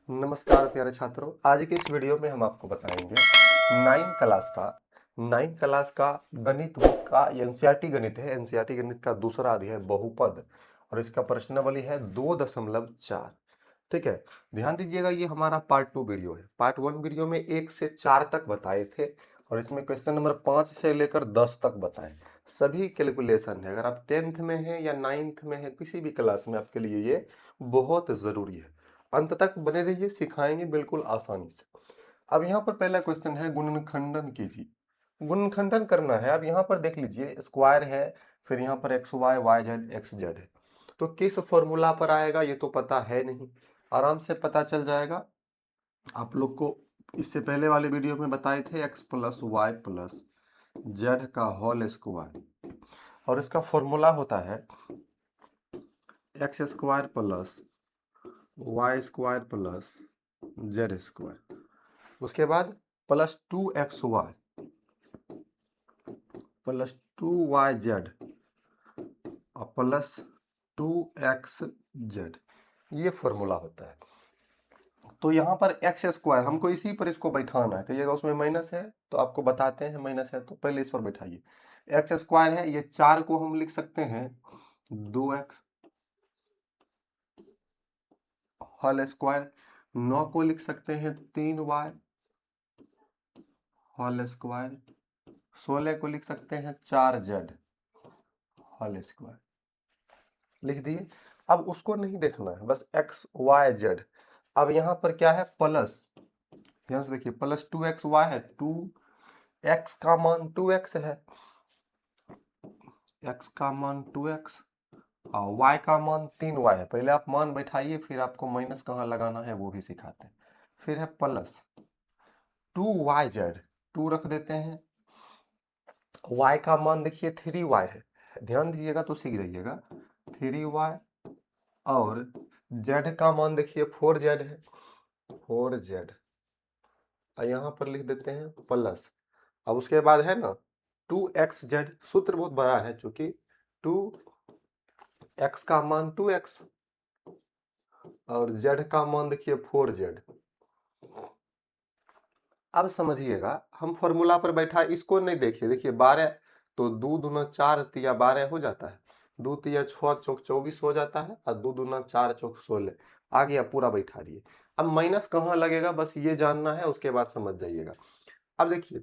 नमस्कार प्यारे छात्रों, आज की इस वीडियो में हम आपको बताएंगे नाइन क्लास का गणित बुक का एनसीईआरटी गणित है। एनसीईआरटी गणित का दूसरा अध्याय बहुपद और इसका प्रश्नावली है 2.4। ठीक है, ध्यान दीजिएगा, ये हमारा पार्ट 2 वीडियो है। पार्ट 1 वीडियो में 1 से 4 तक बताए थे और इसमें क्वेश्चन नंबर 5 से लेकर 10 तक बताए। सभी कैलकुलेशन है, अगर आप 10th में हैं या 9th में हैं, किसी भी क्लास में, आपके लिए ये बहुत ज़रूरी है। अंत तक बने रहिए, सिखाएंगे बिल्कुल आसानी से। अब यहाँ पर पहला क्वेश्चन है, गुणनखंडन कीजिए। गुणनखंडन करना है। अब यहाँ पर देख लीजिए, स्क्वायर है, फिर यहाँ पर x y y z x z है, तो किस फॉर्मूला पर आएगा ये तो पता है नहीं, आराम से पता चल जाएगा। आप लोग को इससे पहले वाले वीडियो में बताए थे x plus y plus z का होल स्क्वायर, और इसका फॉर्मूला होता है x square plus y square plus z square, उसके बाद प्लस 2xy प्लस 2yz और प्लस 2xz, ये फॉर्मूला होता है। तो यहाँ पर एक्स स्क्वायर हमको इसी पर इसको बैठाना है। कहिएगा उसमें माइनस है, तो आपको बताते हैं माइनस है, तो पहले इस पर बैठाइए। एक्स स्क्वायर है, ये 4 को हम लिख सकते हैं 2x होल स्क्वायर, 9 को लिख सकते हैं 3y होल स्क्वायर, 16 को लिख सकते हैं 4z होल स्क्वायर, लिख दिए। अब उसको नहीं देखना है, बस एक्स वाई जेड। अब यहाँ पर क्या है, प्लस, ध्यान से देखिए, प्लस 2xy है, 2x का मान 2x है, x का मान 2x और y का मान 3y है। पहले आप मान बैठाइए, फिर आपको माइनस कहाँ लगाना है वो भी सिखाते हैं। फिर है प्लस 2yz, 2 रख देते हैं, y का मान देखिए 3y है, ध्यान दीजिएगा तो सीख जाइएगा, 3y, और z का मान देखिए 4z है, 4z, और यहाँ पर लिख देते हैं प्लस। अब उसके बाद है ना 2xz, सूत्र बहुत बड़ा है, चूंकि 2x का मान 2x और z का मान देखिए 4z। अब समझिएगा, हम फॉर्मूला पर बैठा, इसको नहीं देखिए, देखिए 12, तो 2 दूना 4 तिया 12 हो जाता है, 2 तिया 6 चौक 24 हो जाता है, और 2 दूना 4 चौक 16 आ गया, पूरा बैठा दिए। अब माइनस कहाँ लगेगा बस ये जानना है, उसके बाद समझ जाइएगा। अब देखिए,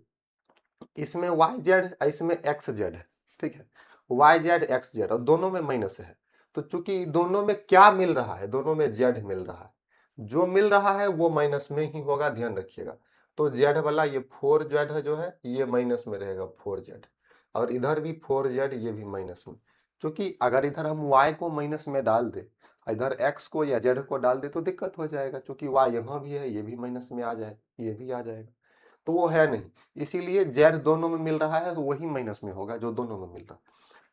इसमें वाई जेड, इसमें एक्स जेड है, ठीक है, वाई जेड एक्स जेड, और दोनों में माइनस है। तो चूंकि दोनों में क्या मिल रहा है, दोनों में जेड मिल रहा है, जो मिल रहा है वो माइनस में ही होगा, ध्यान रखिएगा। तो जेड वाला ये 4z है जो है, ये माइनस में रहेगा 4z, और इधर भी 4z, ये भी माइनस में। क्योंकि अगर इधर हम y को माइनस में डाल दे, इधर x को या z को डाल दे तो दिक्कत हो जाएगा, क्योंकि y यहाँ भी है, ये भी माइनस में आ जाए, ये भी आ जाएगा, तो वो है नहीं। इसीलिए जेड दोनों में मिल रहा है, तो वही माइनस में होगा जो दोनों में मिल रहा है।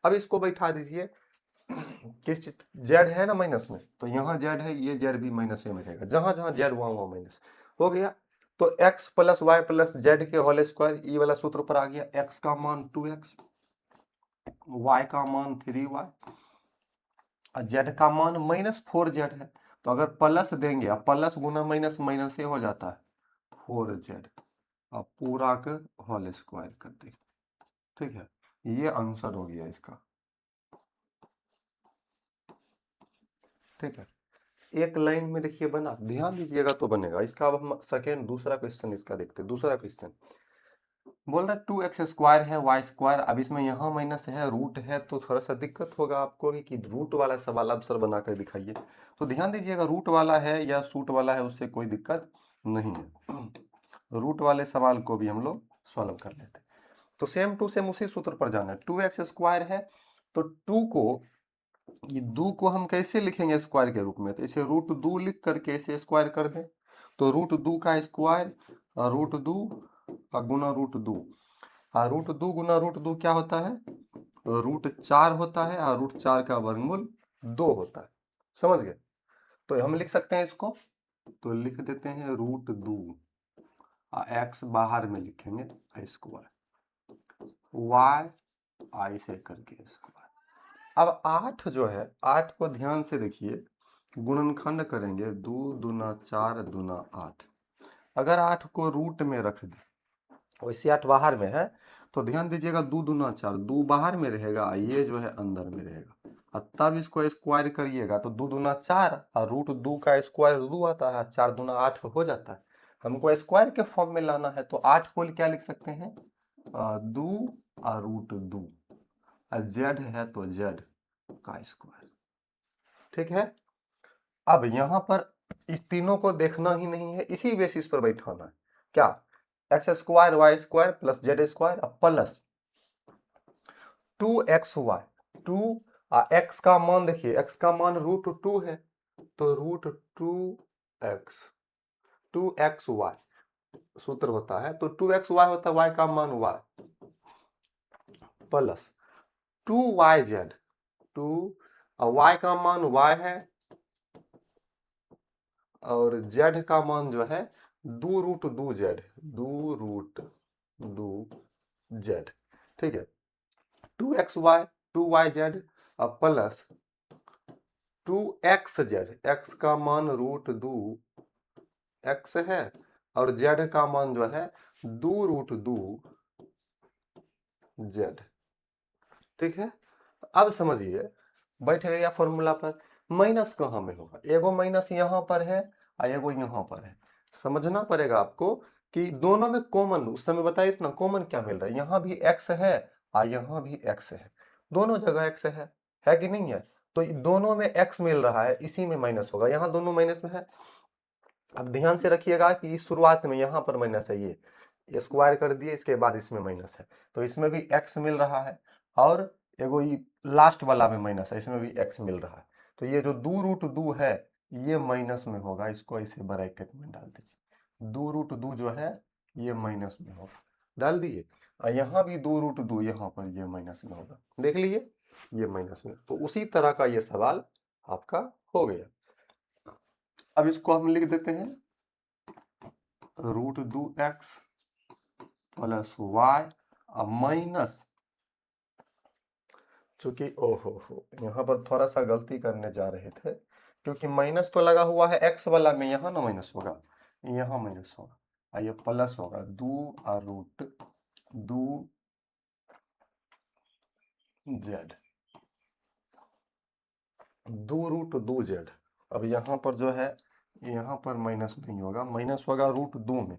अब इसको बैठा दीजिए, किस जेड है ना माइनस में, तो यहाँ जेड है, ये जेड भी माइनस में रहेगा, जहां जहां जेड वहां वहां माइनस हो गया। तो x plus y plus z के होल स्क्वायर, ये वाला सूत्र पर आ गया। x का मान 2x, y का मान 3y और z का मान -4z है। तो अगर प्लस देंगे, अब प्लस गुना माइनस माइनस से हो जाता है 4z, अब पूरा का होल स्क्वायर कर देंगे, ठीक है। ये आंसर हो गया इसका, ठीक है। एक लाइन में देखिए बना, ध्यान दीजिएगा तो बनेगा इसका। अब हम सेकेंड दूसरा क्वेश्चन इसका देखते हैं। दूसरा क्वेश्चन बोल रहा है 2x स्क्वायर है वाई स्क्वायर। अब इसमें यहाँ माइनस है, रूट है, तो थोड़ा सा दिक्कत होगा आपको भी कि रूट वाला सवाल अब सर बना कर दिखाइए। तो ध्यान दीजिएगा, रूट वाला है या सूट वाला है उससे कोई दिक्कत नहीं है, रूट वाले सवाल को भी हम लोग सॉल्व कर लेते हैं। तो सेम टू सेम उसी सूत्र पर जाना है। 2x स्क्वायर है, तो 2 को, ये 2 को हम कैसे लिखेंगे स्क्वायर के रूप में, तो इसे रूट 2 लिख करके इसे स्क्वायर कर दें, तो रूट 2 का स्क्वायर और रूट 2 और गुना रूट 2, और रूट 2 गुना रूट 2 क्या होता है, रूट 4 होता है, और रूट 4 का वर्गमूल 2 होता है। समझ गए, तो हम लिख सकते हैं इसको, तो लिख देते हैं रूट 2, एक्स बाहर में लिखेंगे स्क्वायर, वाई आई से करके स्क्वायर। अब 8 जो है, 8 को ध्यान से देखिए, गुणनखंड करेंगे 2 दूना 4 दूना 8। अगर 8 को रूट में रख दें, वैसे 8 बाहर में है तो ध्यान दीजिएगा 2 दूना 4, 2 बाहर में रहेगा, ये जो है अंदर में रहेगा, और तब इसको स्क्वायर करिएगा तो 2 दूना 4 और रूट 2 का स्क्वायर 2 आता है, 4 दूना 8 हो जाता है। हमको स्क्वायर के फॉर्म में लाना है तो 8 को क्या लिख सकते हैं, 2 और रूट 2, और जेड है तो जेड का स्क्वायर। ठीक है, अब यहां पर इस तीनों को देखना ही नहीं है, इसी बेसिस पर बैठाना है। क्या, x square y square plus z square plus 2xy, 2 x का मान देखिए, एक्स का मान रूट 2 है तो रूट 2x, 2xy सूत्र होता है तो 2xy होता है y का मान y प्लस 2yz, 2 y का मान y है और z का मान जो है 2 रूट 2z, 2 रूट 2z। ठीक है, 2xy 2yz plus 2xz, x का मान रूट 2 x है और z का मान जो है 2 रूट 2 z। ठीक है, अब समझिए बैठ गया फॉर्मूला पर, माइनस कहाँ में होगा, एगो माइनस यहाँ पर है और एगो यहाँ पर है। समझना पड़ेगा आपको कि दोनों में कॉमन, उस समय बताइए ना कॉमन क्या मिल रहा है, यहाँ भी x है और यहाँ भी x है, दोनों जगह x है कि नहीं है, तो दोनों में x मिल रहा है, इसी में माइनस होगा, यहाँ दोनों माइनस में है। अब ध्यान से रखिएगा कि शुरुआत में यहाँ पर माइनस है, ये स्क्वायर कर दिए, इसके बाद इसमें माइनस है तो इसमें भी x मिल रहा है, और एगो ये लास्ट वाला में माइनस है, इसमें भी x मिल रहा है, तो ये जो 2 रूट 2 है ये माइनस में होगा, इसको ऐसे ब्रैकेट में डाल दीजिए, 2 रूट 2 जो है ये माइनस में होगा, डाल दिए, और यहाँ भी 2 रूट 2 यहाँ पर ये माइनस में होगा, देख लीजिए ये माइनस में, तो उसी तरह का ये सवाल आपका हो गया। अब इसको हम लिख देते हैं root 2x plus Y minus, चूंकि ओहो हो यहाँ पर थोड़ा सा गलती करने जा रहे थे, क्योंकि माइनस तो लगा हुआ है x वाला में, यहाँ ना माइनस होगा, यहाँ माइनस होगा और ये प्लस होगा 2 और रूट 2 z, 2 रूट 2 z। अब यहाँ पर जो है यहाँ पर माइनस नहीं होगा, माइनस होगा रूट 2 में,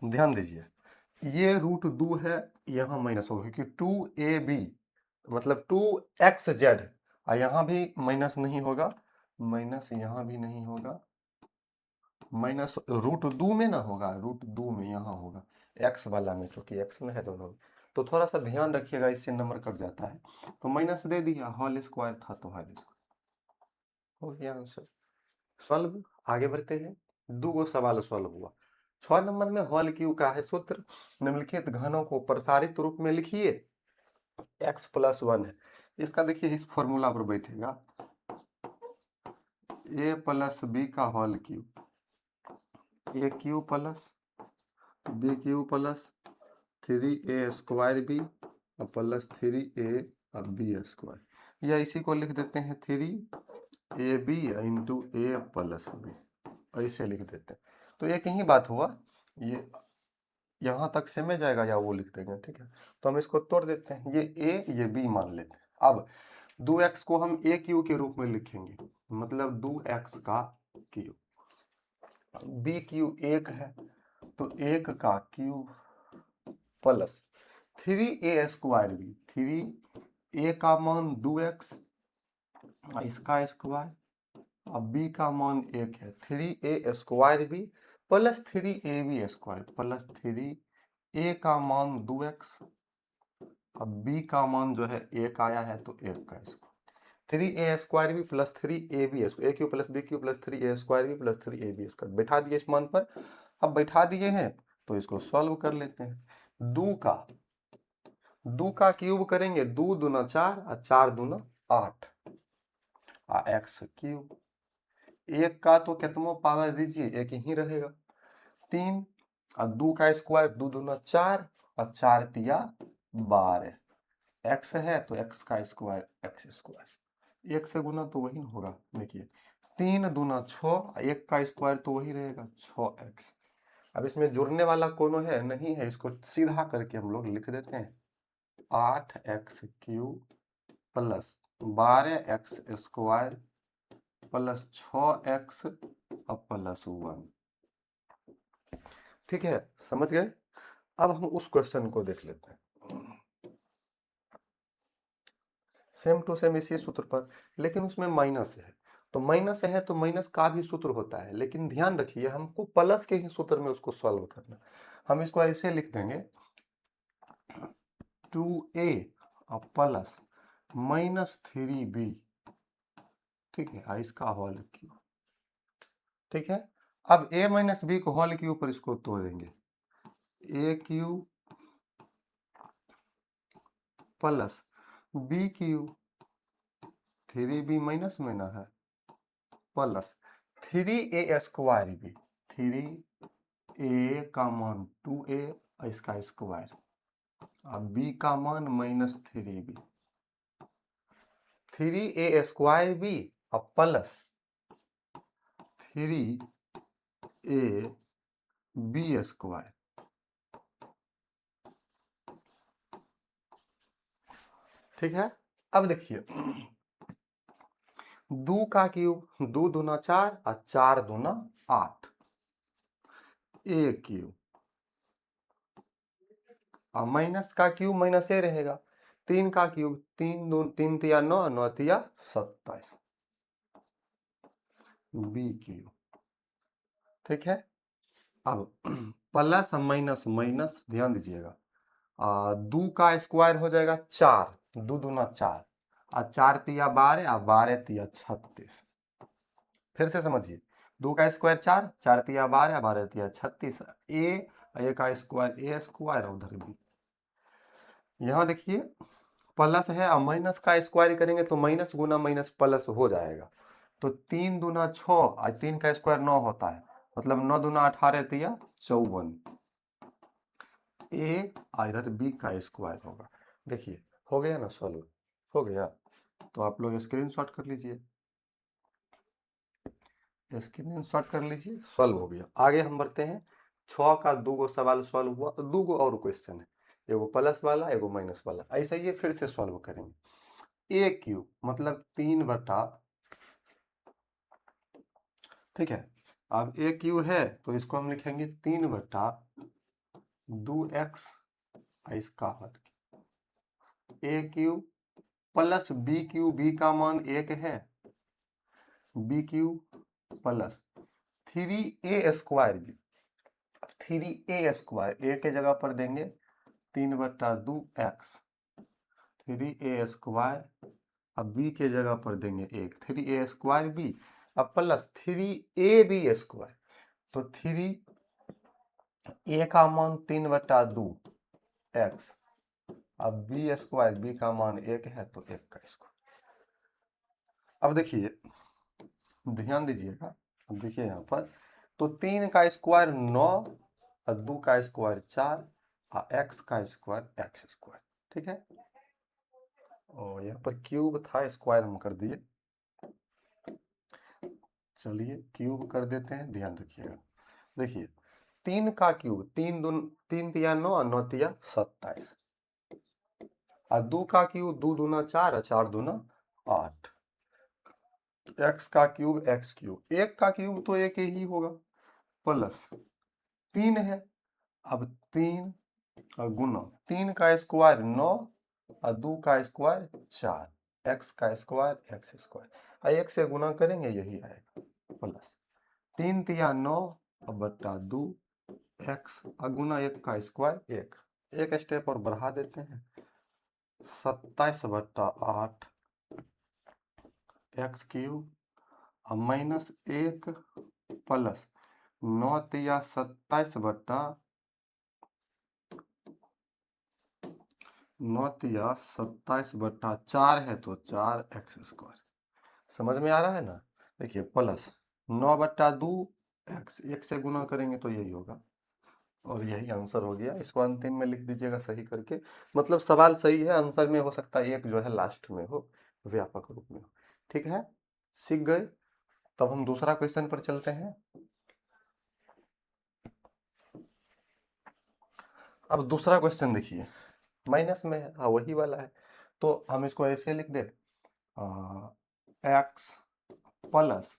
ध्यान दीजिए ये रूट 2 है, यहाँ माइनस होगा क्योंकि 2ab मतलब 2xz, और यहाँ भी माइनस नहीं होगा, माइनस यहाँ भी नहीं होगा, माइनस रूट 2 में ना होगा, रूट 2 में यहाँ होगा x वाला में, क्योंकि x में है दोनों में, तो थोड़ा सा ध्यान रखिएगा, इससे नंबर कट जाता है, तो माइनस दे दिया, होल स्क्वायर था तो होल स्क्वायर हो गया आंसर। सॉल्व, आगे बढ़ते हैं, दो गो सवाल सॉल्व हुआ। 6 नंबर में हॉल क्यू का है सूत्र, निम्नलिखित घनों को प्रसारित रूप में लिखिए, x प्लस 1 है, इसका देखिए इस फॉर्मूला पर बैठेगा a प्लस बी का whole cube, A cube plus B cube plus 3a square B plus 3a B square, या इसी को लिख देते हैं 3ab इंटू ए प्लस बी, ऐसे लिख देते हैं, तो एक ही बात हुआ, ये यहाँ तक समझ जाएगा या वो लिख देंगे। ठीक है, तो हम इसको तोड़ देते हैं, ये a ये b मान लेते हैं। अब 2x को हम a क्यू के रूप में लिखेंगे, मतलब 2x का क्यू, b क्यू 1 है तो 1 का Q plus 3a square B, 3a का मान 2x इसका स्क्वायर, अब b का मान 1 है, 3a square B plus 3ab square plus 3a का मान 2x, अब b का मान जो है 1 आया है तो 1 का square, 3a square B plus 3ab square, a cube plus b cube plus 3a square B plus 3ab square बैठा दिए इस मान पर। अब बैठा दिए हैं तो इसको सॉल्व कर लेते हैं, 2 का क्यूब करेंगे, 2 दूना 4 और 4 दूना 8 एक्स क्यूब, 1 का तो कितना पावर दीजिए, एक ही रहेगा, 3 और 2 का स्क्वायर, 2 दूना 4 और 4 तिया 12, एक्स है तो एक्स का स्क्वायर एक्स स्क्वायर, एक से गुना तो वही होगा। देखिए 3 दूना 6, एक का स्क्वायर तो वही रहेगा 6x। अब इसमें जुड़ने वाला कोनो है नहीं है, इसको सीधा करके हम लोग लिख देते हैं 8x³ plus 12x square plus 6x अब प्लस 1। ठीक है, समझ गए। अब हम उस क्वेश्चन को देख लेते हैं सेम टू सेम इसी सूत्र पर, लेकिन उसमें माइनस है। तो माइनस है तो माइनस का भी सूत्र होता है, लेकिन ध्यान रखिए हमको प्लस के ही सूत्र में उसको सॉल्व करना। हम इसको ऐसे लिख देंगे 2a प्लस -3b, ठीक है, इसका होल क्यूब। ठीक है, अब a माइनस बी को होल क्यूब पर इसको तोड़ेंगे, a³ plus b³ 3b minus में ना है plus 3a square b, 3a का मान 2a इसका स्क्वायर, अब b का मान -3b, 3a स्क्वायर b अब प्लस 3a b स्क्वायर। ठीक है, अब देखिए 2 का क्यूब, 2 दूना 4 और 4 दूना 8, a³ और माइनस का क्यूब माइनस ए रहेगा, 3 का क्यूब 3 तिया 9, 9 तिया 27 b³। ठीक है, अब प्लस माइनस माइनस ध्यान दीजिएगा, 2 का स्क्वायर हो जाएगा 4, 2 दूना 4 और 4 तिया 12 और 12 तिया 36। फिर से समझिए, 2 का स्क्वायर 4, 4 तिया 12, 12 तिया 36, ए का स्क्वायर ए स्क्वायर उधर भी। यहाँ देखिए प्लस है और माइनस का स्क्वायर करेंगे तो माइनस गुना माइनस प्लस हो जाएगा। तो 3 दूना 6 और 3 का स्क्वायर 9 होता है, मतलब 9 दूना 18 तिया 54, ए इधर बी का स्क्वायर होगा। देखिए हो गया ना सॉल्व, हो गया। तो आप लोग स्क्रीनशॉट कर लीजिए, स्क्रीनशॉट कर लीजिए, सॉल्व हो गया। आगे हम बढ़ते हैं, 6 का 2 सवाल सॉल्व हुआ, 2 और क्वेश्चन है, एगो प्लस वाला एगो माइनस वाला, ऐसा ही फिर से सॉल्व करेंगे। a³ मतलब 3/, ठीक है, अब a³ है तो इसको हम लिखेंगे 3/2x इसका हल, a³ प्लस b³ b का मान 1 है, b³ plus 3a square b, 3a square a के जगह पर देंगे 3/2x, 3a स्क्वायर, अब b के जगह पर देंगे 1, 3a स्क्वायर b अब प्लस 3ab स्क्वायर, तो 3a का मान 3/2x, अब b स्क्वायर b का मान 1 है तो 1 का स्क्वायर। अब देखिए ध्यान दीजिएगा, अब देखिए यहाँ पर तो 3 का स्क्वायर 9 और 2 का स्क्वायर 4 और x का स्क्वायर x स्क्वायर। ठीक है, और यहाँ पर क्यूब था, स्क्वायर हम कर दिए, चलिए क्यूब कर देते हैं, ध्यान रखिएगा। देखिए 3 का क्यूब 3 तिया 9 और 9 तिया 27, और 2 का क्यूब 2 दूना 4 और 4 दूना 8, x का क्यूब x³, 1 का क्यूब तो 1 ही होगा, प्लस 3 है, अब 3 और गुना 3 का स्क्वायर 9 और 2 का स्क्वायर 4, x का स्क्वायर x स्क्वायर, और 1 से गुना करेंगे यही आएगा, प्लस 3 तिया 9 बट्टा 2 x और गुना 1 का स्क्वायर 1, एक स्टेप और बढ़ा देते हैं, 27/8 x³ और माइनस 1 प्लस 9 तिया 27 बट्टा 9 तिया 27/4 है तो 4x स्क्वायर। समझ में आ रहा है ना। देखिए प्लस 9/2 x, 1 से गुना करेंगे तो यही होगा, और यही आंसर हो गया। इसको अंतिम में लिख दीजिएगा सही करके। मतलब सवाल सही है, आंसर में हो सकता है एक जो है लास्ट में हो, व्यापक रूप में हो। ठीक है, सीख गए। तब हम दूसरा क्वेश्चन पर चलते हैं। अब दूसरा क्वेश्चन देखिए, माइनस में है, हाँ वही वाला है। तो हम इसको ऐसे लिख दे, एक्स प्लस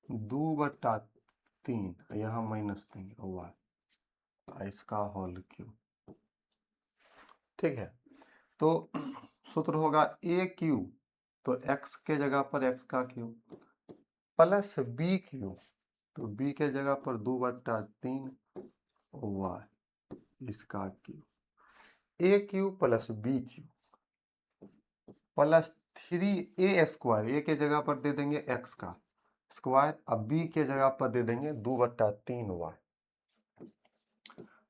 2/3, यहाँ -3 वाई, इसका होल क्यूब। ठीक है, तो सूत्र होगा ए क्यूब, तो एक्स के जगह पर एक्स का क्यूब, प्लस बी क्यूब, तो बी के जगह पर 2/3 वाई, इसका cube. A cube plus B cube plus 3a², A के जगह पर दे देंगे एक्स का स्क्वायर, अब बी के जगह पर दे देंगे 2/3 y,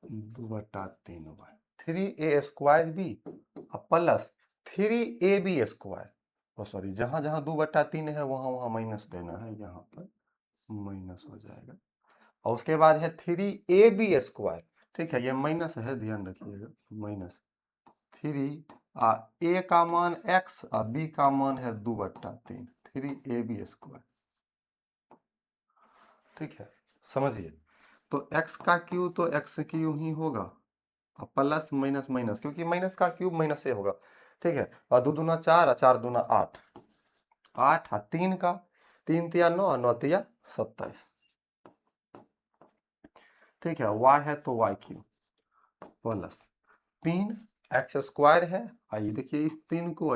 2/3 y, 3a² b plus 3ab²। Sorry, जहां जहां 2/3 है वहां वहां माइनस देना है, यहाँ पर माइनस हो जाएगा। और उसके बाद है 3ab²। ठीक है, ये माइनस है, ध्यान रखिएगा, माइनस 3 ए का मान x और बी का मान है 2/3, 3ab²। ठीक है, समझिए। तो x का क्यूब तो x क्यूब ही होगा, और प्लस माइनस माइनस, क्योंकि माइनस का क्यूब माइनस से होगा। ठीक है, और 2 दूना 4 और 4 दूना 8, 8 और 3 का 3 तिया 9 और 9 तिया 27। ठीक है, y है तो y क्यूब प्लस 3x² है। आइए देखिए, इस 3 को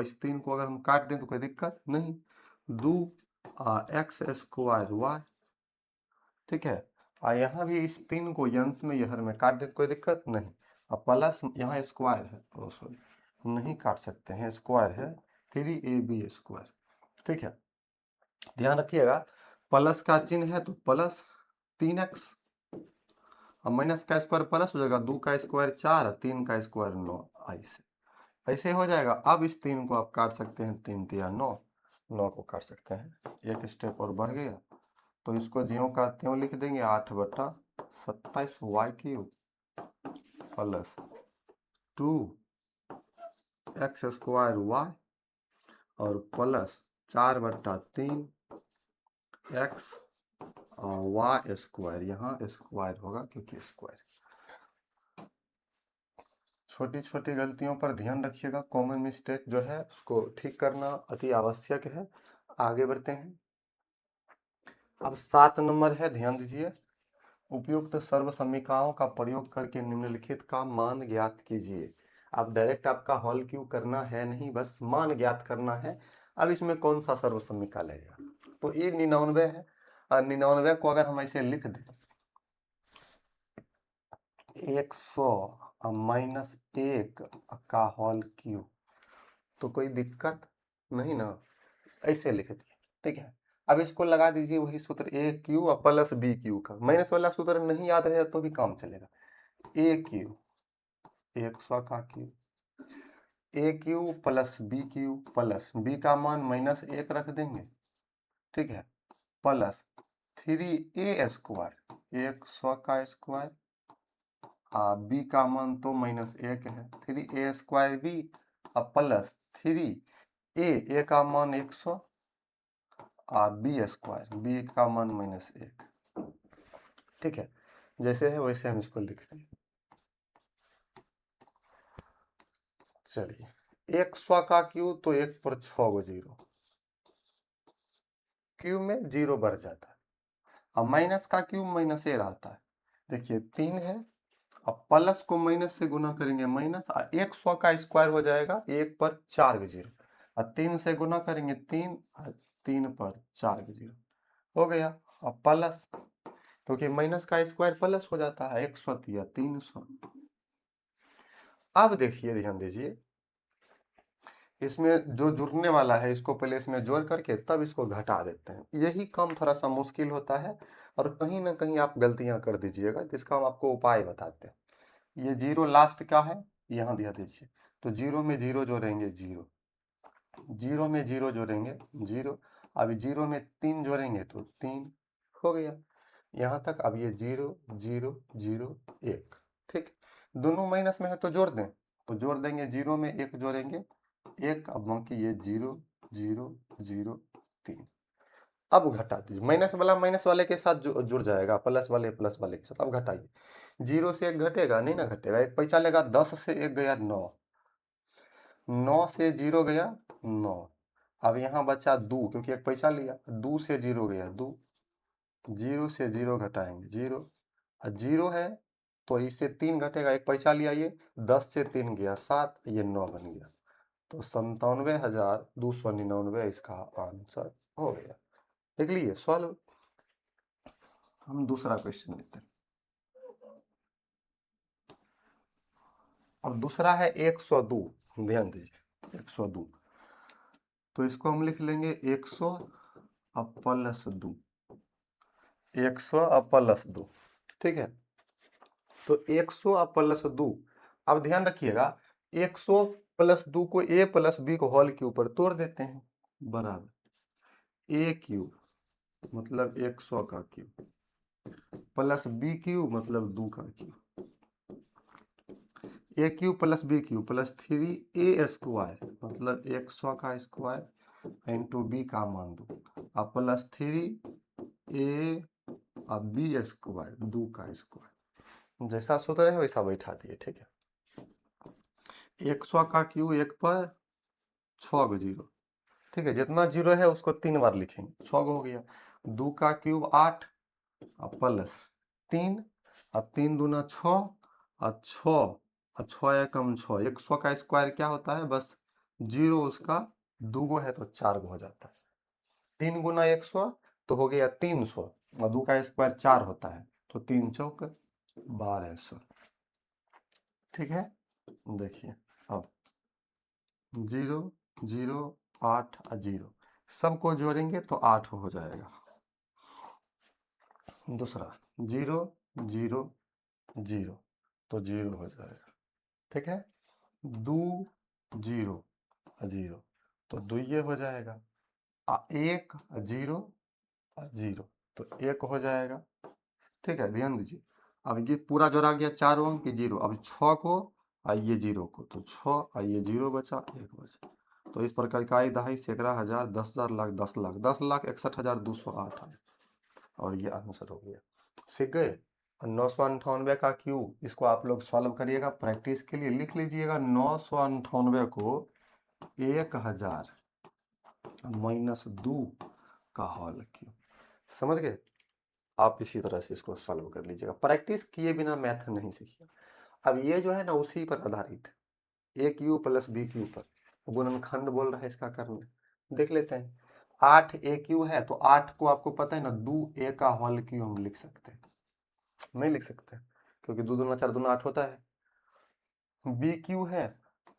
अगर हम काट दें तो कोई दिक्कत नहीं, 2x² y। ठीक है, और यहाँ भी इस 3 को यंस में यहर में काट दें तो कोई दिक्कत नहीं। अब प्लस यहाँ स्क्वायर है, ओ सॉरी नहीं काट सकते हैं, स्क्वायर है 3ab²। ठीक है, ध्यान रखिएगा, प्लस का चिन्ह है तो प्लस 3x, अब माइनस का स्क्वायर प्लस हो जाएगा, 2 का स्क्वायर 4, 3 का स्क्वायर 9, ऐसे हो जाएगा। अब इस 3 को आप काट सकते हैं, 3 तिया 9, 9 को काट सकते हैं, एक स्टेप और बढ़ गया। तो इसको ज्यों का त्यों लिख देंगे, 8/27 y cube plus 2x² y और प्लस 4/3 x और y², यहाँ स्क्वायर होगा क्योंकि स्क्वायर। छोटी छोटी गलतियों पर ध्यान रखिएगा, कॉमन मिस्टेक जो है उसको ठीक करना अति आवश्यक है। आगे बढ़ते हैं। अब 7 नंबर है, ध्यान दीजिए, उपयुक्त सर्व समीकरणों का प्रयोग करके निम्नलिखित का मान ज्ञात कीजिए। अब डायरेक्ट आपका हॉल क्यों करना है नहीं, बस मान ज्ञात करना है। अब इसमें कौन सा सर्व समीकरण लगेगा, तो ये 99 है, और 99 को अगर हम ऐसे लिख दें 100 - 1 का होल क्यूब, तो कोई दिक्कत नहीं ना, ऐसे लिख दिए। ठीक है, अब इसको लगा दीजिए वही सूत्र, ए क्यू प्लस बी क्यू का, माइनस वाला सूत्र नहीं याद रहे तो भी काम चलेगा। ए क्यू 100 का क्यूब, ए क्यू प्लस प्लस बी का मान -1 रख देंगे। ठीक है, प्लस 3a² 100 का स्क्वायर, बी का मान तो -1 है, 3a² बी प्लस 3a का मान 100 b² बी का मान -1। ठीक है, जैसे है वैसे हम इसको लिखते हैं। चलिए, 100 का क्यूब तो 1 पर 6 गो जीरो, क्यूब में 0 बढ़ जाता है। अब माइनस का क्यूब माइनस ए रहता है। देखिए 3 है, अब प्लस को माइनस से गुना करेंगे माइनस, 100 का स्क्वायर हो जाएगा 1 पर 4 गो जीरो, और 3 से गुना करेंगे 3, 3 पर 4 गो जीरो हो गया। अब प्लस, क्योंकि माइनस का स्क्वायर प्लस हो जाता है, 100 या 300। अब देखिए, ध्यान दीजिए, इसमें जो जुड़ने वाला है इसको पहले इसमें जोड़ करके तब इसको घटा देते हैं। यही काम थोड़ा सा मुश्किल होता है, और कहीं ना कहीं आप गलतियां कर दीजिएगा, जिसका हम आपको उपाय बताते हैं। ये 0 लास्ट का है, यहाँ दिया दीजिए, तो 0 में 0 जोड़ेंगे 0, 0 में 0 जोड़ेंगे 0, अभी 0 में 3 जोड़ेंगे तो 3 हो गया। यहाँ तक। अब ये 0 0 0 1, ठीक। दोनों माइनस में है तो जोड़ दें, तो जोड़ देंगे, 0 में 1 जोड़ेंगे 1, अब बाकी ये 0 0 0 3। अब घटा दीजिए, माइनस वाले के साथ जुड़ जाएगा, प्लस वाले के साथ। अब घटाइए, 0 से 1 घटेगा नहीं ना, घटेगा, एक पैसा लेगा, 10 से 1 गया 9, 9 से 0 गया 9। अब यहाँ बचा 2, क्योंकि एक पैसा लिया, 2 से 0 गया 2, 0 से 0 घटाएंगे 0, और 0 है तो इससे 3 घटेगा, एक पैसा लिया, ये 10 से 3 गया 7, ये 9 बन गया। तो 97,299 इसका आंसर हो गया। देख लीजिए सॉल्व। हम दूसरा क्वेश्चन लेते हैं। अब दूसरा है 102, ध्यान दीजिए 102, तो इसको हम लिख लेंगे 100 अब प्लस 2, 100 अब प्लस 2, ठीक है। तो 100 अब प्लस 2, अब ध्यान रखिएगा 100 प्लस 2 को a प्लस बी को होल के ऊपर तोड़ देते हैं, बराबर a क्यूब मतलब 100 का क्यूब प्लस b क्यूब मतलब 2 का cube, a cube plus b cube plus 3a square मतलब 100 का स्क्वायर इंटू b का मान 2, अब प्लस 3a अब b स्क्वायर 2 का स्क्वायर, जैसा सूत्र है वैसा बैठा दिए, ठीक है। 100 का क्यूब 1 पर 6 गो 0, ठीक है, जितना 0 है उसको 3 बार लिखेंगे, 6 हो गया। 2 का क्यूब 8 और प्लस 3, और 3 दूना 6 और 6 और 6 एकम 6, 100 का स्क्वायर क्या होता है, बस 0 उसका 2 गो है तो 4 गो हो जाता है। 3 गुना 100 तो हो गया 300, और 2 का स्क्वायर 4 होता है, तो 3 चौक 1200, ठीक है। देखिए अब 0 0 8 और 0 सबको जोड़ेंगे तो 8 हो जाएगा। दूसरा 0 0 0 तो 0 हो जाएगा, ठीक है। 2 0 0 तो 2 ये हो जाएगा, 1 0 0 तो 1 हो जाएगा, ठीक है। ध्यान दीजिए, अब ये पूरा जोड़ा गया 4 अंक, ये 0, अब 6 को और ये 0 को, तो 6 और ये 0 बचा 1 बचा, तो इस प्रकार का 1 दहाई सैकड़ा हजार 10,000 लाख 10,61,208 आए, और ये आंसर हो गया। सीख गए। 998 का क्यूब, इसको आप लोग सॉल्व करिएगा, प्रैक्टिस के लिए लिख लीजिएगा 998 को 1000 माइनस 2 का होल क्यूब, समझ गए। आप इसी तरह से इसको सॉल्व कर लीजिएगा, प्रैक्टिस किए बिना मैथ नहीं सीखिए। अब ये जो है ना उसी पर आधारित है, a cube plus b cube पर गुणनखंड बोल रहा है, इसका करना देख लेते हैं। 8 a क्यूब है तो 8 को आपको पता है ना 2a का होल क्यूब हम लिख सकते हैं, नहीं लिख सकते क्योंकि 2 दूना 4 दूना 8 होता है। b क्यूब है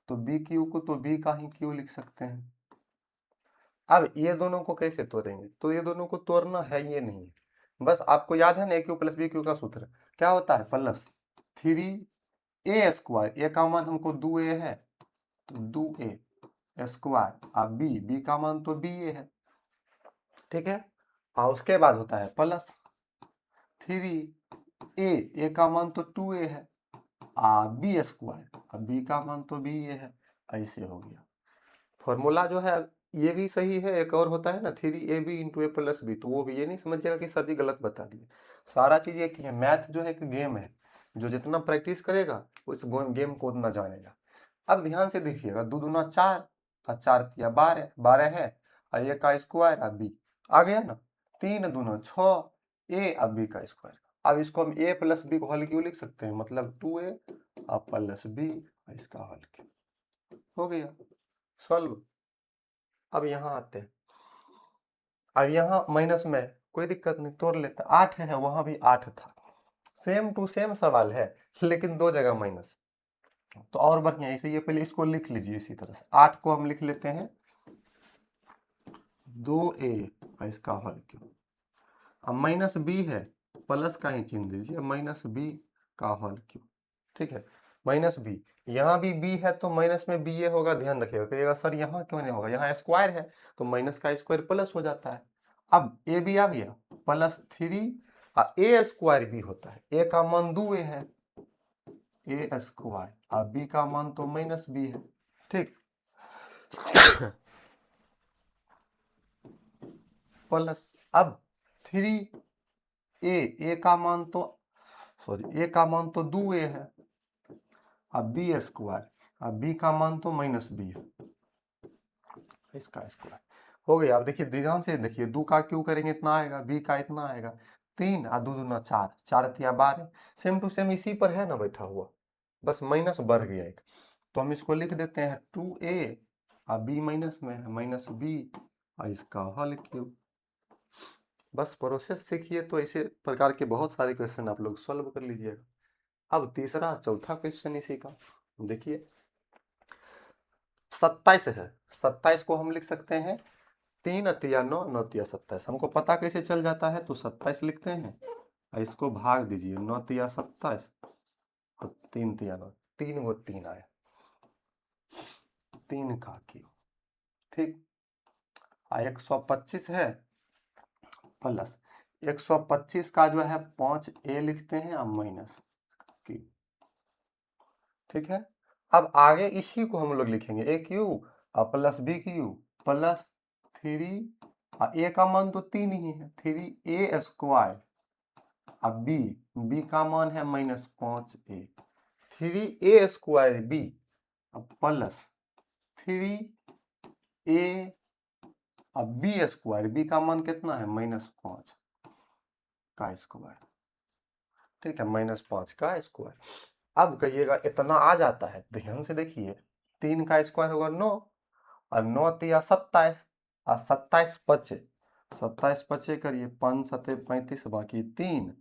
तो b क्यूब को तो b का ही क्यूब लिख सकते हैं। अब ये दोनों को कैसे तोड़ेंगे, तो ये दोनों को तोड़ना है ये नहीं है, बस आपको याद है ना a cube plus b cube का सूत्र क्या होता है, प्लस 3a स्क्वायर, a का मान हमको 2a है तो 2a स्क्वायर, अब b का मान तो ba है, ठीक है। और उसके बाद होता है प्लस 3a का मान तो 2a है, b स्क्वायर, अब b का मान तो ba है, ऐसे हो गया। फॉर्मूला जो है ये भी सही है, एक और होता है ना 3ab इंटू ए प्लस बी, तो वो भी ये नहीं समझिएगा कि सर जी गलत बता दिए, सारा चीज एक ही है। मैथ जो है एक गेम है, जो जितना प्रैक्टिस करेगा उस गेम को उतना जानेगा। अब ध्यान से देखिएगा, 2 दूना 4 और 4 तिया 12, 12 है और ए का स्क्वायर और बी आ गया ना, 3 दूना 6 ए और बी का स्क्वायर। अब इसको हम ए प्लस बी को होल क्यों लिख सकते हैं, मतलब 2a और प्लस बी इसका होल क्यों हो गया सॉल्व। अब यहाँ आते हैं, अब यहाँ माइनस में कोई दिक्कत नहीं, तोड़ लेते, 8 है वहां भी 8 था, सेम टू सेम सवाल है लेकिन 2 जगह माइनस, तो और बढ़िया ऐसे ये पहले इसको लिख लीजिए इसी तरह से, 8 को हम लिख लेते हैं 2a इसका होल क्यूब, अब माइनस बी है प्लस का ही चिन्ह दीजिए, माइनस बी का होल क्यूब, ठीक है। माइनस बी, यहाँ भी बी है तो माइनस में बी ए होगा, ध्यान रखिएगा, कहिएगा सर यहाँ क्यों नहीं होगा, यहाँ स्क्वायर है तो माइनस का स्क्वायर प्लस हो जाता है। अब ए बी आ गया प्लस 3 और ए स्क्वायर बी होता है, ए का मान 2a है, ए स्क्वायर, और बी का मान तो माइनस बी है, ठीक। प्लस अब 3a का मान तो ए का मान तो 2a है, अब बी स्क्वायर, अब बी का मान तो माइनस बी है, इसका स्क्वायर हो गया। अब देखिए ध्यान से देखिए, 2 का क्यों करेंगे इतना आएगा, बी का इतना आएगा 3 और 2 दूना 4, 4 तिया 12, सेम टू सेम इसी पर है ना बैठा हुआ, बस माइनस बढ़ गया एक, तो हम इसको लिख देते हैं 2a और बी माइनस में है माइनस बी और इसका हल क्यूब। बस प्रोसेस सीखिए तो ऐसे प्रकार के बहुत सारे क्वेश्चन आप लोग सॉल्व कर लीजिएगा। अब तीसरा चौथा क्वेश्चन इसी का देखिए, 27 है, 27 को हम लिख सकते हैं 3 तिया 9, 9 तिया 27, हमको पता कैसे चल जाता है, तो 27 लिखते हैं और इसको भाग दीजिए, 9 तिया 27 और 3 तिया 9, 3 वो 3 आया, 3 का क्यूब, ठीक। 125 है प्लस 125 का जो है 5a लिखते हैं और माइनस क्यूब, ठीक है। अब आगे इसी को हम लोग लिखेंगे ए क्यूब और प्लस बी क्यूब प्लस 3 ए का मान तो 3 ही है, 3a स्क्वायर, अब बी का मान है minus 5a, 3a square b अब प्लस 3a अब बी स्क्वायर, बी का मान कितना है माइनस 5 का स्क्वायर, ठीक है, माइनस 5 का स्क्वायर। अब कहिएगा इतना आ जाता है, ध्यान से देखिए, 3 का स्क्वायर होगा 9 और 9 तिया 27 और 27 बचे, 27 बचे करिए, 5 सते 35 बाकी 3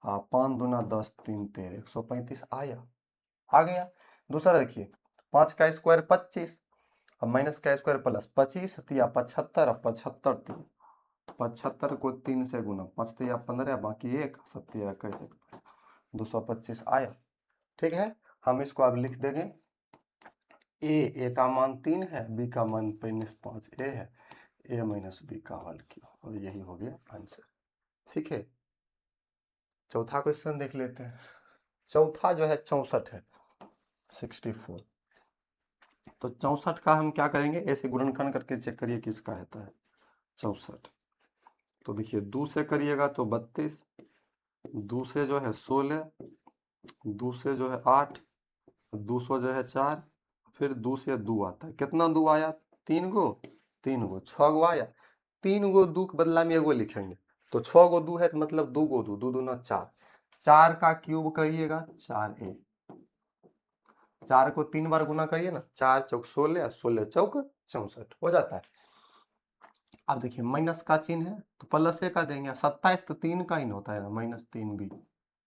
और 5 दूना 10 3 13, 135 आया, आ गया। दूसरा देखिए, 5 का स्क्वायर 25 और माइनस का स्क्वायर प्लस 25 तिया 75 और 75 3, 75 को 3 से गुना, 5 तिया 15 बाकी 1 7 तिया 21, 225 आया, ठीक है। हम इसको अब लिख देंगे ए का मान 3 है, बी का मान माइनस 5a है, ए माइनस बी का हल किया, और यही हो गया आंसर। ठीक है, चौथा क्वेश्चन देख लेते हैं। चौथा जो है 64 है, 64। तो 64 का हम क्या करेंगे, ऐसे गुणनखंड करके चेक करिए किसका रहता है 64। तो देखिए 2 से करिएगा तो 32, 2 से जो है 16, 2 से जो है 8, 200 जो है 4, फिर 2 से 2 आता है, कितना 2 आया 3 गो, 3 गो 6 गो आया, 3 गो 2 के बदला में एगो लिखेंगे, तो 6 गो 2 है तो मतलब 2 गो 2, 2 दूना 4, 4 का क्यूब करिएगा 4a, 4 को 3 बार गुना करिए ना, 4 चौक 16, 16 चौक 64 हो जाता है। अब देखिए माइनस का चिन्ह है तो प्लस ए का देंगे, 27 तो 3 का ही होता है ना, माइनस 3b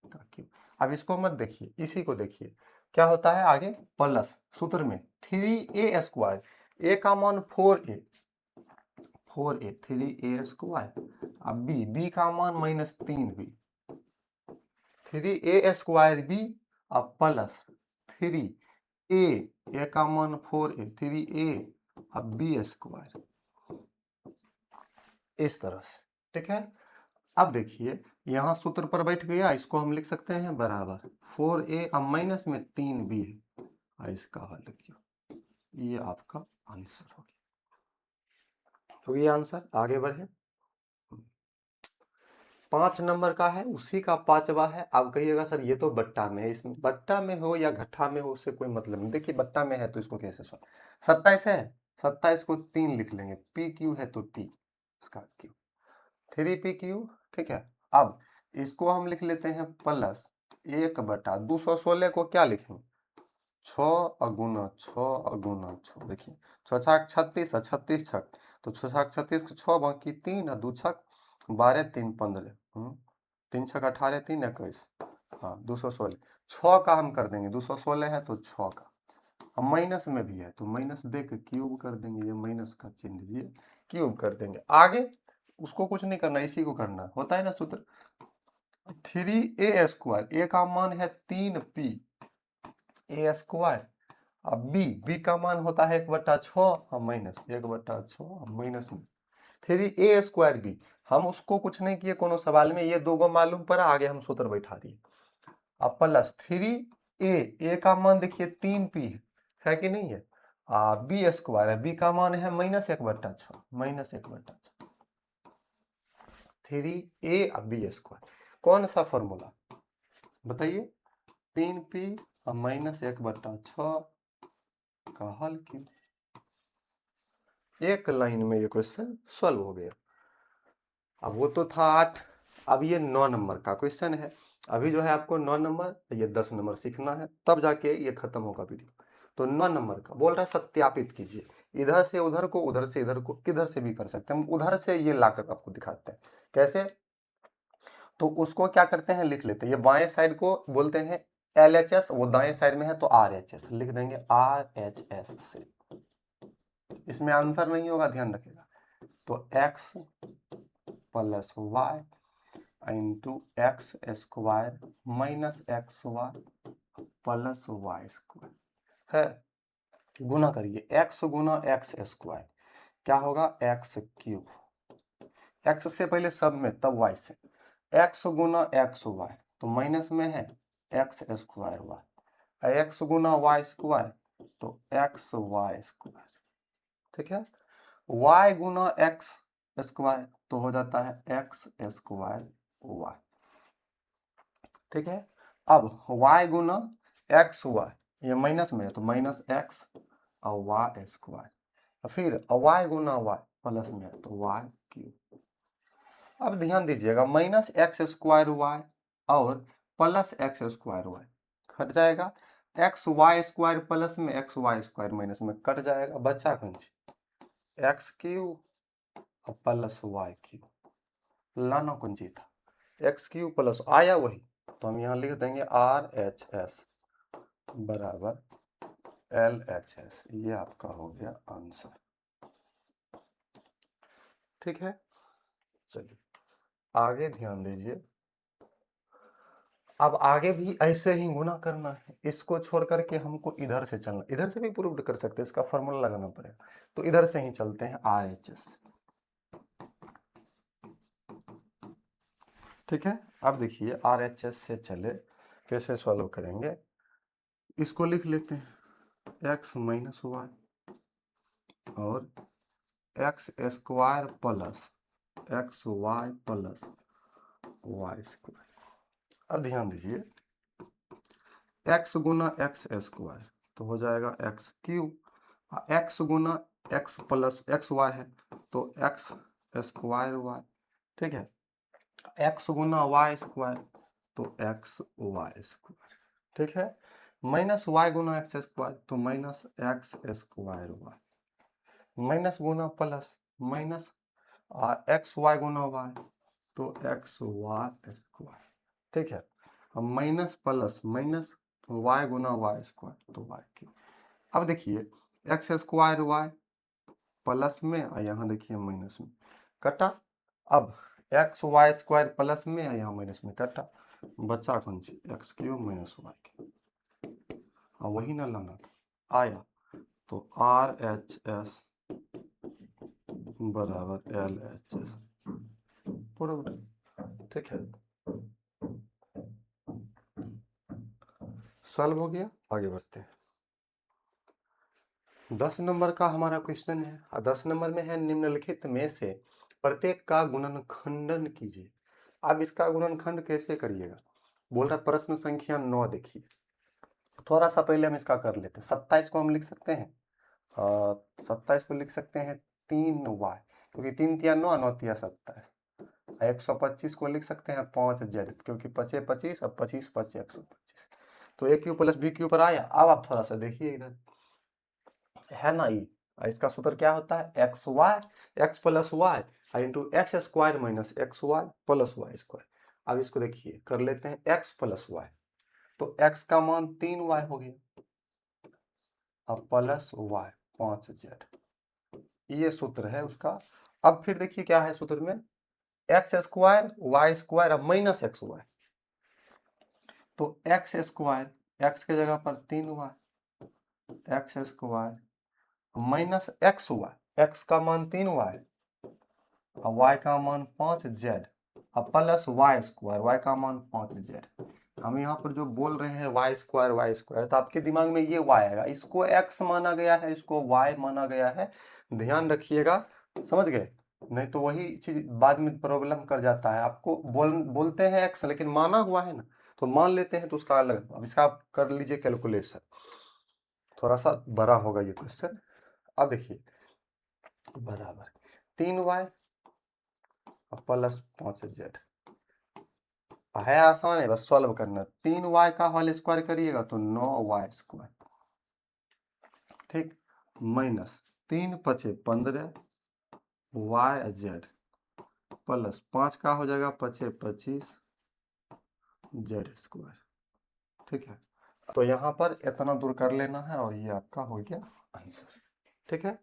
का क्यूब। अब इसको मत देखिए, इसी को देखिए क्या होता है आगे, प्लस सूत्र में 3a स्क्वायर, ए का मान 4a, 3a स्क्वायर, अब बी का मान minus 3b, 3a square b अब प्लस 3a का मान 4a, 3a अब बी स्क्वायर, इस तरह से, ठीक है। अब देखिए यहाँ सूत्र पर बैठ गया, इसको हम लिख सकते हैं बराबर 4a अब माइनस में 3b है और इसका हल लिखिए, ये आपका आंसर हो गया। तो ये आंसर, आगे बढ़े। 5 नंबर का है, उसी का 5वां है। आप कहिएगा सर ये तो बट्टा में है, इसमें बट्टा में हो या घट्टा में हो उससे कोई मतलब नहीं। देखिए बट्टा में है तो इसको कैसे सॉल्व, 27 है, 27 को 3 लिख लेंगे, पी क्यू है तो टी इसका क्यू, 3p क्यू, ठीक है। अब इसको हम लिख लेते हैं प्लस 1/216 को क्या लिखेंगे 6 अगुना 6 अगुना 6, देखिए 6 छक 36 और 36 छक, तो 6 छक 36 को 6 बाकी 3 और 2 छक 12 3 15, 3 छक 18 3 21, हाँ 216, 6 का हम कर देंगे, 216 है तो 6 का, अब माइनस में भी है तो माइनस दे के क्यूब कर देंगे, ये माइनस का चिन्ह दीजिए, क्यूब कर देंगे। आगे उसको कुछ नहीं करना, इसी को करना होता है ना सूत्र, 3a स्क्वायर, ए का मान है 3p ए स्क्वायर, अब बी का मान होता है 1/6 और माइनस 1/6 माइनस में 3a स्क्वायर बी, हम उसको कुछ नहीं किए कोनो सवाल में, ये दो गो मालूम पड़ा, आगे हम सूत्र बैठा दिए। अब प्लस 3a का मान देखिए 3p है कि नहीं है, बी स्क्वायर है, बी का मान है -1/6, -1/6, 3a और बी स्क्वायर। कौन सा फॉर्मूला बताइए, 3p और -1/6 का हल क्यों। एक लाइन में ये क्वेश्चन सॉल्व हो गया। अब वो तो था 8, अब ये 9 नंबर का क्वेश्चन है। अभी जो है आपको 9 नंबर ये 10 नंबर सीखना है, तब जाके ये खत्म होगा वीडियो। तो 9 नंबर का बोल रहा है सत्यापित कीजिए, इधर से उधर को, उधर से इधर को, किधर से भी कर सकते हैं, हम उधर से ये लाकर आपको दिखाते हैं कैसे। तो उसको क्या करते हैं, लिख लेते हैं, ये बाएं साइड को बोलते हैं LHS, वो दाएं साइड में है तो RHS लिख देंगे, RHS से। इसमें आंसर नहीं होगा, ध्यान रखिएगा। तो x plus y into x square minus x y plus y square है, गुना करिए, x गुना एक्स स्क्वायर क्या होगा, एक्स क्यूब, एक्स से पहले सब में तब वाई से, एक्स गुना एक्स वाई तो माइनस में है एक्स स्क्वायर वाई, एक्स गुना वाई स्क्वायर तो एक्स वाई स्क्वायर, ठीक है। y गुना एक्स स्क्वायर तो हो जाता है एक्स स्क्वायर वाई, ठीक है। अब y गुना एक्स वाई ये माइनस में है तो माइनस एक्स और वाई स्क्वायर, फिर y गुना वाई प्लस में है तो वाई क्यूब। अब ध्यान दीजिएगा, माइनस एक्स स्क्वायर वाई और plus X square Y cut जाएगा, एक्स वाई स्क्वायर प्लस में एक्स वाई स्क्वायर माइनस में कट जाएगा, बचा कौन सी, X cube plus Y cube, लाना कौन सी था, एक्स क्यूब प्लस आया वही, तो हम यहाँ लिख देंगे RHS बराबर LHS, ये आपका हो गया आंसर, ठीक है। चलिए आगे ध्यान दीजिए, अब आगे भी ऐसे ही गुना करना है, इसको छोड़ करके हमको इधर से चलना, इधर से भी प्रूव कर सकते हैं, इसका फॉर्मूला लगाना पड़ेगा, तो इधर से ही चलते हैं RHS, ठीक है। अब देखिए RHS से चले कैसे सॉल्व करेंगे, इसको लिख लेते हैं x माइनस वाई और x square plus x y plus y square. अब ध्यान दीजिए, x गुना एक्स स्क्वायर तो हो जाएगा एक्स क्यूब, एक्स गुना एक्स प्लस एक्स वाई है तो एक्स स्क्वायर वाई, ठीक है। एक्स गुना वाई स्क्वायर तो एक्स वाई स्क्वायर, ठीक है। माइनस वाई गुना एक्स स्क्वायर तो minus X square Y, minus गुना प्लस माइनस एक्स वाई गुना वाई तो एक्स वाई स्क्वायर, ठीक है। अब माइनस प्लस माइनस वाई गुना वाई स्क्वायर तो वाई क्यूब। अब देखिए एक्स स्क्वायर वाई प्लस में और यहाँ देखिए माइनस में कटा, अब एक्स वाई स्क्वायर प्लस में और यहाँ माइनस में कटा, बचा कौन सी, X cube minus Y cube, और वही ना लाना था आया, तो RHS बराबर LHS बराबर, ठीक है। सॉल्व हो गया, आगे बढ़ते हैं। 10 नंबर का हमारा क्वेश्चन है, और 10 नंबर में है निम्नलिखित में से प्रत्येक का गुणनखंडन कीजिए। अब इसका गुणनखंड कैसे करिएगा, बोल रहा प्रश्न संख्या 9, देखिए थोड़ा सा पहले हम इसका कर लेते हैं। 27 को हम लिख सकते हैं, 27 को लिख सकते हैं 3y, क्योंकि 3 तिया 9, 9 तिया 27, 125 को लिख सकते हैं 5z, क्योंकि 5 25 और 25 5 125, तो a cube plus B cube पर आया। अब आप थोड़ा सा देखिए इधर है ना, इसका सूत्र क्या होता है, x y x plus y into x square minus x y plus y square. अब इसको देखिए कर लेते हैं x प्लस वाई, तो x का मान 3y हो गया, अब प्लस वाई 5z, ये सूत्र है उसका। अब फिर देखिए क्या है सूत्र में, एक्स स्क्वायर वाई स्क्वायर अब माइनस एक्स वाई, तो एक्स स्क्वायर एक्स के जगह पर 3y x square minus x y, x का मान 3y और y का मान 5z और प्लस वाई स्क्वायर, y का मान 5z। हम यहाँ पर जो बोल रहे हैं y स्क्वायर, तो आपके दिमाग में ये y आएगा, इसको x माना गया है, इसको y माना गया है, ध्यान रखिएगा, समझ गए? नहीं तो वही चीज बाद में प्रॉब्लम कर जाता है। आपको बोलते हैं x लेकिन माना हुआ है ना, तो मान लेते हैं तो उसका अलग। अब इसका आप कर लीजिए कैलकुलेशन, थोड़ा सा बड़ा होगा ये क्वेश्चन। अब देखिए बराबर 3y प्लस 5z है, आसान है, बस सॉल्व करना। 3y का होल स्क्वायर करिएगा तो 9y स्क्वायर, ठीक, माइनस 3 पचे 15 y z प्लस 5 का हो जाएगा 5 25 z स्क्वायर, ठीक है। तो यहाँ पर इतना दूर कर लेना है और ये आपका हो गया आंसर, ठीक है।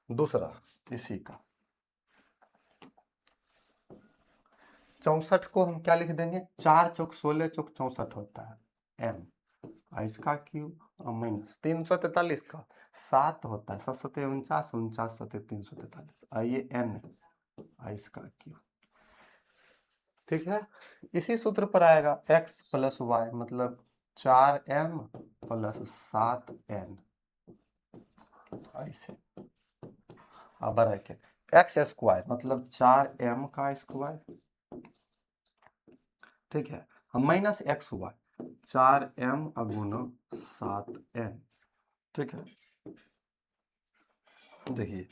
दूसरा इसी का 64 को हम क्या लिख देंगे, 4 चौक 16 चौक 64 होता है m, इसका क्यूब माइनस 343 का 7 होता है, 7 सते 49, 49 सते 343, आइए n इसका क्यूब, ठीक है। इसी सूत्र पर आएगा x प्लस वाई मतलब 4m प्लस 7n, ऐसे। अब रखे एक्स स्क्वायर मतलब 4m का स्क्वायर, ठीक है, हम माइनस एक्स हुआ 4m गुना 7n, ठीक है। देखिए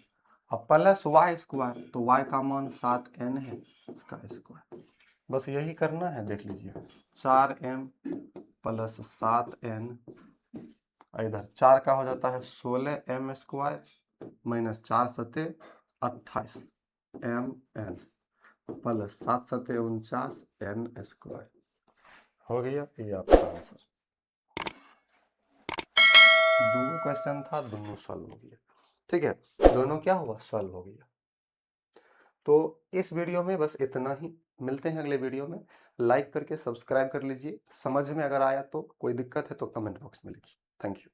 अब प्लस वाई स्क्वायर, तो y का मान 7n है, इसका स्क्वायर, बस यही करना है। देख लीजिए 4m प्लस 7n, इधर 4 का हो जाता है 16m स्क्वायर माइनस 4 सते 28 mn प्लस 7 सते 49 n स्क्वायर, हो गया ये आपका आंसर। दो क्वेश्चन था, दोनों सॉल्व हो गया, ठीक है, दोनों क्या हुआ, सॉल्व हो गया। तो इस वीडियो में बस इतना ही, मिलते हैं अगले वीडियो में। लाइक करके सब्सक्राइब कर लीजिए, समझ में अगर आया तो, कोई दिक्कत है तो कमेंट बॉक्स में लिखिए। Thank you.